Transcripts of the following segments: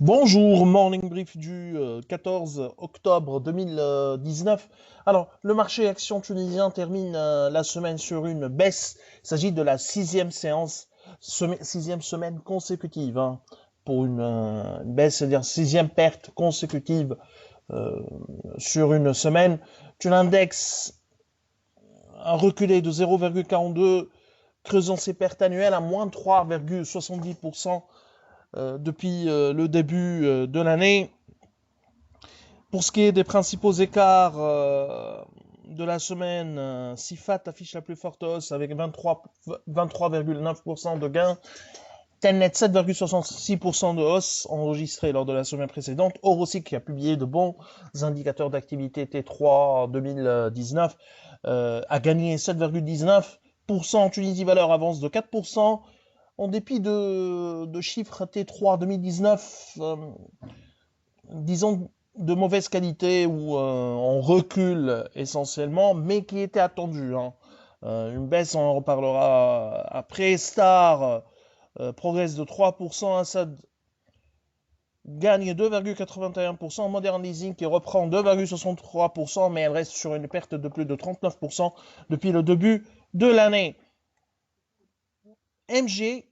Bonjour, morning brief du 14 octobre 2019. Alors, le marché action tunisien termine la semaine sur une baisse. Il s'agit de la sixième semaine consécutive, hein, pour une baisse, c'est-à-dire sixième perte consécutive euh, sur une semaine. L'index a reculé de 0,42, creusant ses pertes annuelles à moins 3,70% depuis le début de l'année. Pour ce qui est des principaux écarts de la semaine, Sifat affiche la plus forte hausse avec 23,9% de gains. Telnet 7,66% de hausse enregistrée lors de la semaine précédente. Orosic qui a publié de bons indicateurs d'activité T3 en 2019 a gagné 7,19%. Tunisie Valeur avance de 4%. En dépit de chiffres T3 2019, disons, de mauvaise qualité ou on recule essentiellement, mais qui était attendu, hein. Une baisse, on en reparlera après. Star progresse de 3%, Assad gagne 2,81%, Modern Leasing qui reprend 2,63%, mais elle reste sur une perte de plus de 39% depuis le début de l'année. MG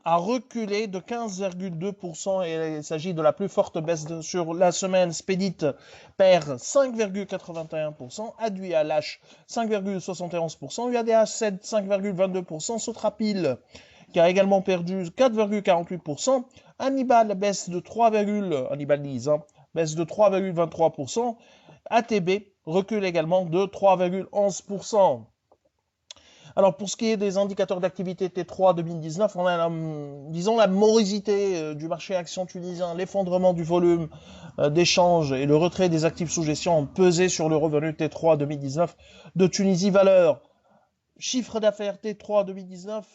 a reculé de 15,2% et il s'agit de la plus forte baisse sur la semaine. Spedit perd 5,81%, Adui lâche 5,71%, UADH cède 5,22%, Sotrapil qui a également perdu 4,48%, Hannibal baisse de 3, Hannibal Lise, hein, baisse de 3,23%, ATB recule également de 3,11%. Alors, pour ce qui est des indicateurs d'activité T3 2019, on a, disons, la morosité du marché action tunisien, l'effondrement du volume d'échange et le retrait des actifs sous gestion ont pesé sur le revenu T3 2019 de Tunisie Valeur. Chiffre d'affaires T3 2019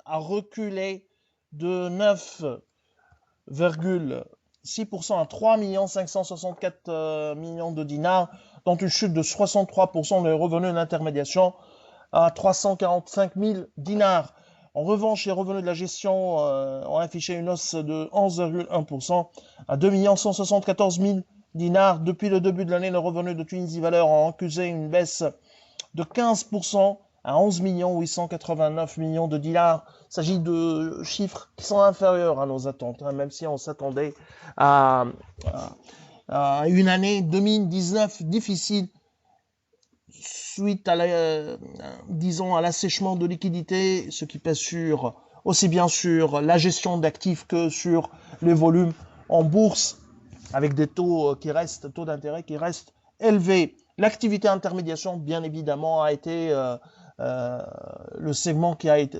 a reculé de 9,6% à 3 564 millions de dinars, dont une chute de 63% des revenus d'intermédiation à 345 000 dinars. En revanche, les revenus de la gestion ont affiché une hausse de 11,1% à 2 174 000 dinars. Depuis le début de l'année, les revenus de Tunisie Valeur ont accusé une baisse de 15% à 11 889 millions de dinars. Il s'agit de chiffres qui sont inférieurs à nos attentes, hein, même si on s'attendait à, à une année 2019 difficile suite à disons, à l'assèchement de liquidités, ce qui pèse sur, aussi bien sur la gestion d'actifs que sur les volumes en bourse, avec des taux taux d'intérêt qui restent élevés. L'activité intermédiation, bien évidemment, a été le segment qui a été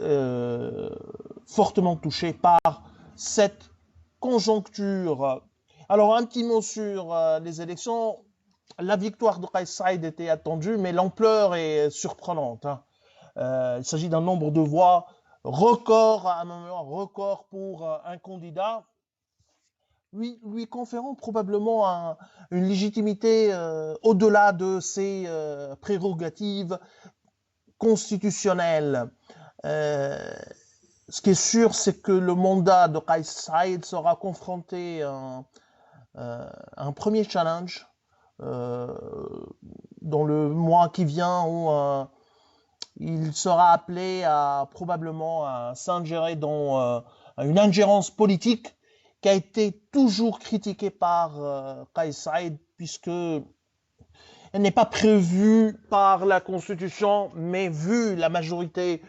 fortement touché par cette conjoncture. Alors, un petit mot sur les élections. La victoire de Kais Saïd était attendue, mais l'ampleur est surprenante, hein. Il s'agit d'un nombre de voix record, à un moment record pour un candidat, lui conférant probablement une légitimité au-delà de ses prérogatives constitutionnelles. Euh, Ce qui est sûr, c'est que le mandat de Kais Saïd sera confronté à un premier challenge euh, dans le mois qui vient où il sera appelé à probablement à s'ingérer dans une ingérence politique qui a été toujours critiquée par Kais Saïd puisque elle n'est pas prévue par la Constitution, mais vu la majorité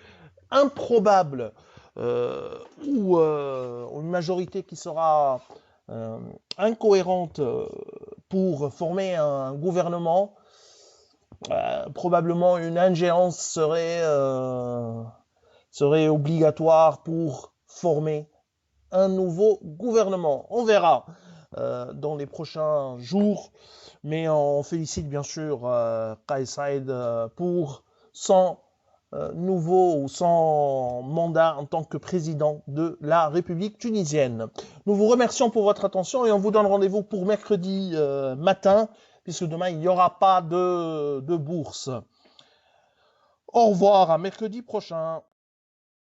improbable ou une majorité qui sera euh, incohérente pour former un gouvernement, probablement une ingérence serait obligatoire pour former un nouveau gouvernement. On verra dans les prochains jours, mais on félicite bien sûr Kais Saïd pour son nouveau ou son mandat en tant que président de la République tunisienne. Nous vous remercions pour votre attention et on vous donne rendez-vous pour mercredi matin, puisque demain il n'y aura pas de bourse. Au revoir, à mercredi prochain.